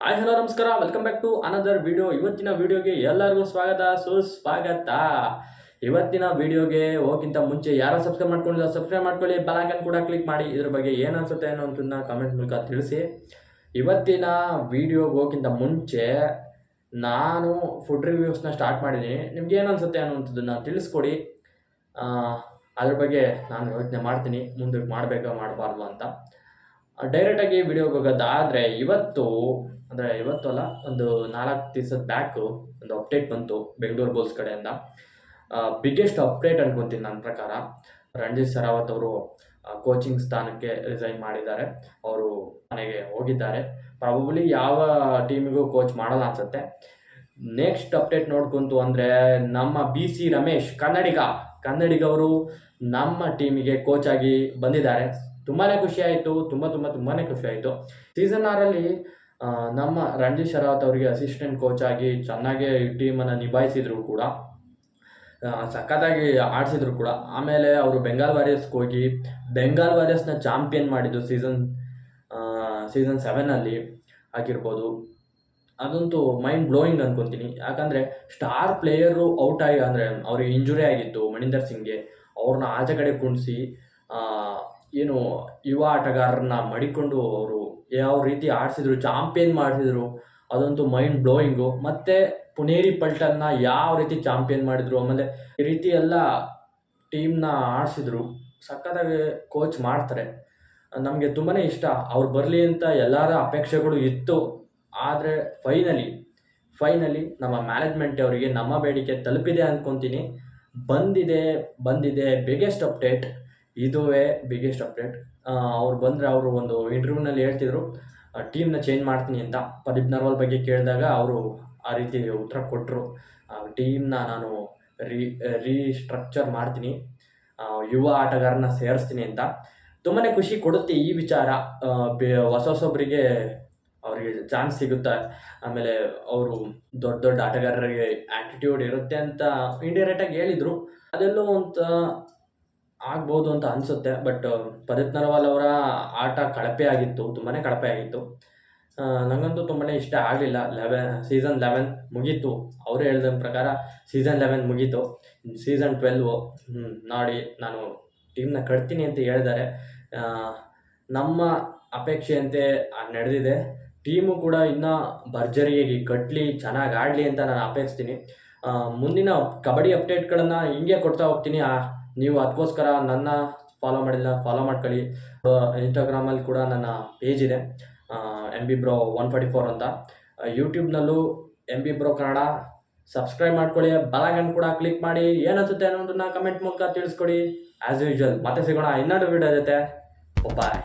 Hi hello ನಮಸ್ಕಾರ, welcome back to another video. ಇವತ್ತಿನ ವಿಡಿಯೋಗೆ ಎಲ್ಲರಿಗೂ ಸ್ವಾಗತ ಸುಸ್ವಾಗತ. ಇವತ್ತಿನ ವಿಡಿಯೋಗೆ ಹೋಗಿಂತ ಮುಂಚೆ ಯಾರು ಸಬ್ಸ್ಕ್ರೈಬ್ ಮಾಡ್ಕೊಂಡಿಲ್ಲ ಸಬ್ಸ್ಕ್ರೈಬ್ ಮಾಡ್ಕೊಳ್ಳಿ, ಬೆಲ್ ಐಕಾನ್ ಕೂಡ ಕ್ಲಿಕ್ ಮಾಡಿ. ಇದ್ರ ಬಗ್ಗೆ ಏನು ಅನ್ಸುತ್ತೆ ಅನ್ನೋ ಅಂತನ್ನ ಕಾಮೆಂಟ್ ಮೂಲಕ ತಿಳಿಸಿ. ಇವತ್ತಿನ ವಿಡಿಯೋಗೆ ಹೋಗಿಂತ ಮುಂಚೆ ನಾನು ಫುಡ್ ರಿವ್ಯೂಸ್ನ ಸ್ಟಾರ್ಟ್ ಮಾಡಿದ್ದೀನಿ. ನಿಮ್ಗೆ ಏನು ಅನ್ಸುತ್ತೆ ಅನ್ನೋಂಥದ್ದನ್ನು ತಿಳಿಸ್ಕೊಡಿ. ಅದ್ರ ಬಗ್ಗೆ ನಾನು ಯೋಚನೆ ಮಾಡ್ತೀನಿ ಮುಂದಕ್ಕೆ ಮಾಡಬೇಕಾ ಮಾಡಬಾರ್ದು ಅಂತ. ಡೈರೆಕ್ಟಾಗಿ ವಿಡಿಯೋಗೆ ಹೋಗೋದಾದರೆ ಇವತ್ತು ಅಲ್ಲ, ಒಂದು 4 ದಿವಸದ ಬ್ಯಾಕು ಒಂದು ಅಪ್ಡೇಟ್ ಬಂತು ಬೆಂಗಳೂರು ಬುಲ್ಸ್ ಕಡೆಯಿಂದ. ಬಿಗ್ಗೆಸ್ಟ್ ಅಪ್ಡೇಟ್ ಅನ್ಕೊತೀನಿ ನನ್ನ ಪ್ರಕಾರ. ರಣಜಿತ್ ಶರಾವತ್ ಅವರು ಕೋಚಿಂಗ್ ಸ್ಥಾನಕ್ಕೆ ರಿಸೈನ್ ಮಾಡಿದ್ದಾರೆ. ಅವರು ಮನೆಗೆ ಹೋಗಿದ್ದಾರೆ. ಪ್ರಾಬಬ್ಲಿ ಯಾವ ಟೀಮಿಗೂ ಕೋಚ್ ಮಾಡಲ್ಲ ಅನ್ಸುತ್ತೆ. ನೆಕ್ಸ್ಟ್ ಅಪ್ಡೇಟ್ ನೋಡ್ಕೊಂತು ಅಂದರೆ ನಮ್ಮ BC ರಮೇಶ್ ಕನ್ನಡಿಗವರು ನಮ್ಮ ಟೀಮಿಗೆ ಕೋಚ್ ಆಗಿ ಬಂದಿದ್ದಾರೆ. ತುಂಬಾ ಖುಷಿ ಆಯಿತು. ತುಂಬಾ ಖುಷಿ ಆಯಿತು. ಸೀಸನ್ 6ರಲ್ಲಿ ನಮ್ಮ ರಣಜಿತ್ ಶರಾವತ್ ಅವರಿಗೆ ಅಸಿಸ್ಟೆಂಟ್ ಕೋಚ್ ಆಗಿ ಚೆನ್ನಾಗೇ ಈ ಟೀಮನ್ನು ನಿಭಾಯಿಸಿದ್ರು ಕೂಡ, ಸಖತ್ತಾಗಿ ಆಡಿಸಿದ್ರು ಕೂಡ. ಆಮೇಲೆ ಅವರು ಬೆಂಗಾಲ್ ವಾರಿಯರ್ಸ್ಗೆ ಹೋಗಿ ಬೆಂಗಾಲ್ ವಾರಿಯರ್ಸ್ನ ಚಾಂಪಿಯನ್ ಮಾಡಿದ್ದು ಸೀಸನ್ 7ನಲ್ಲಿ ಆಗಿರ್ಬೋದು. ಅದಂತೂ ಮೈಂಡ್ ಬ್ಲೋಯಿಂಗ್ ಅನ್ಕೊತೀನಿ. ಯಾಕಂದರೆ ಸ್ಟಾರ್ ಪ್ಲೇಯರು ಔಟ್ ಆಗಿ, ಅಂದರೆ ಅವ್ರಿಗೆ ಇಂಜುರಿ ಆಗಿತ್ತು ಮಣಿಂದರ್ ಸಿಂಗ್ಗೆ, ಅವ್ರನ್ನ ಆಚೆ ಕಡೆ ಕುಣಿಸಿ ಏನು ಯುವ ಆಟಗಾರರನ್ನ ಮಡಿಕೊಂಡು ಅವರು ಯಾವ ರೀತಿ ಆಡಿಸಿದ್ರು, ಚಾಂಪಿಯನ್ ಮಾಡಿಸಿದ್ರು, ಅದಂತೂ ಮೈಂಡ್ ಬ್ಲೋಯಿಂಗು. ಮತ್ತು ಪುನೇರಿ ಪಲ್ಟನ್ನ ಯಾವ ರೀತಿ ಚಾಂಪಿಯನ್ ಮಾಡಿದ್ರು, ಆಮೇಲೆ ಈ ರೀತಿ ಎಲ್ಲ ಟೀಮ್ನ ಆಡಿಸಿದ್ರು. ಸಖತ್ತಾಗಿ ಕೋಚ್ ಮಾಡ್ತಾರೆ. ನಮಗೆ ತುಂಬಾ ಇಷ್ಟ ಅವ್ರು ಬರಲಿ ಅಂತ ಎಲ್ಲರ ಅಪೇಕ್ಷೆಗಳು ಇತ್ತು. ಆದರೆ ಫೈನಲಿ ನಮ್ಮ ಮ್ಯಾನೇಜ್ಮೆಂಟ್ ಅವರಿಗೆ ನಮ್ಮ ಬೇಡಿಕೆ ತಲುಪಿದೆ ಅಂದ್ಕೊತೀನಿ. ಬಂದಿದೆ ಬಿಗ್ಗೆಸ್ಟ್ ಅಪ್ಡೇಟ್. ಇದುವೇ ಬಿಗ್ಗೆಸ್ಟ್ ಅಪ್ಡೇಟ್. ಅವ್ರು ಬಂದರೆ ಅವರು ಒಂದು ಇಂಟರ್ವ್ಯೂನಲ್ಲಿ ಹೇಳ್ತಿದ್ರು ಟೀಮ್ನ ಚೇಂಜ್ ಮಾಡ್ತೀನಿ ಅಂತ. ಪ್ರದೀಪ್ ನರ್ವಾಲ್ ಬಗ್ಗೆ ಕೇಳಿದಾಗ ಅವರು ಆ ರೀತಿ ಉತ್ತರ ಕೊಟ್ಟರು. ಟೀಮ್ನ ನಾನು ರೀಸ್ಟ್ರಕ್ಚರ್ ಮಾಡ್ತೀನಿ, ಯುವ ಆಟಗಾರನ ಸೇರಿಸ್ತೀನಿ ಅಂತ. ತುಂಬಾ ಖುಷಿ ಕೊಡುತ್ತೆ ಈ ವಿಚಾರ. ಹೊಸೊಬ್ಬರಿಗೆ ಅವರಿಗೆ ಚಾನ್ಸ್ ಸಿಗುತ್ತೆ. ಆಮೇಲೆ ಅವರು ದೊಡ್ಡ ಆಟಗಾರರಿಗೆ ಆ್ಯಟಿಟ್ಯೂಡ್ ಇರುತ್ತೆ ಅಂತ ಇಂಡೈರೆಕ್ಟಾಗಿ ಹೇಳಿದರು. ಅದೆಲ್ಲೋ ಅಂತ ಆಗ್ಬೋದು ಅಂತ ಅನಿಸುತ್ತೆ. ಬಟ್ ಪ್ರದೀಪ್ ನರ್ವಾಲ್ ಅವರ ಆಟ ಕಳಪೆ ಆಗಿತ್ತು, ತುಂಬಾ ಕಳಪೆ ಆಗಿತ್ತು. ನನಗಂತೂ ತುಂಬಾ ಇಷ್ಟ ಆಗಲಿಲ್ಲ. ಸೀಸನ್ 11 ಮುಗೀತು. ಅವರೇ ಹೇಳಿದ ಪ್ರಕಾರ ಸೀಸನ್ 11 ಮುಗೀತು. ಸೀಸನ್ 12 ನೋಡಿ ನಾನು ಟೀಮ್ನ ಕಟ್ತೀನಿ ಅಂತ ಹೇಳಿದ್ದಾರೆ. ನಮ್ಮ ಅಪೇಕ್ಷೆಯಂತೆ ನಡೆದಿದೆ. ಟೀಮು ಕೂಡ ಇನ್ನೂ ಭರ್ಜರಿಯಾಗಿ ಕಟ್ಟಲಿ, ಚೆನ್ನಾಗಿ ಆಡಲಿ ಅಂತ ನಾನು ಅಪೇಕ್ಷಿಸ್ತೀನಿ. ಮುಂದಿನ ಕಬಡ್ಡಿ ಅಪ್ಡೇಟ್ಗಳನ್ನು ಹಿಂಗೆ ಕೊಡ್ತಾ ಹೋಗ್ತೀನಿ. ನೀವು ಅದಕ್ಕೋಸ್ಕರ ನನ್ನ ಫಾಲೋ ಮಾಡಿಲ್ಲ ಫಾಲೋ ಮಾಡ್ಕೊಳ್ಳಿ. ಇನ್ಸ್ಟಾಗ್ರಾಮಲ್ಲಿ ಕೂಡ ನನ್ನ ಪೇಜ್ ಇದೆ, MB Bro 144 ಅಂತ. ಯೂಟ್ಯೂಬ್ನಲ್ಲೂ MB Bro ಕನ್ನಡ ಸಬ್ಸ್ಕ್ರೈಬ್ ಮಾಡ್ಕೊಳ್ಳಿ. ಬೆಲ್ ಐಕಾನ್ ಕೂಡ ಕ್ಲಿಕ್ ಮಾಡಿ. ಏನನ್ಸುತ್ತೆ ಅನ್ನೋದನ್ನ ಕಮೆಂಟ್ ಮೂಲಕ ತಿಳಿಸ್ಕೊಡಿ. ಆ್ಯಸ್ ಯೂಶುವಲ್ ಮತ್ತೆ ಸಿಗೋಣ ಇನ್ನೊಂದು ವಿಡಿಯೋ ಜೊತೆ. ಬಾಯ್.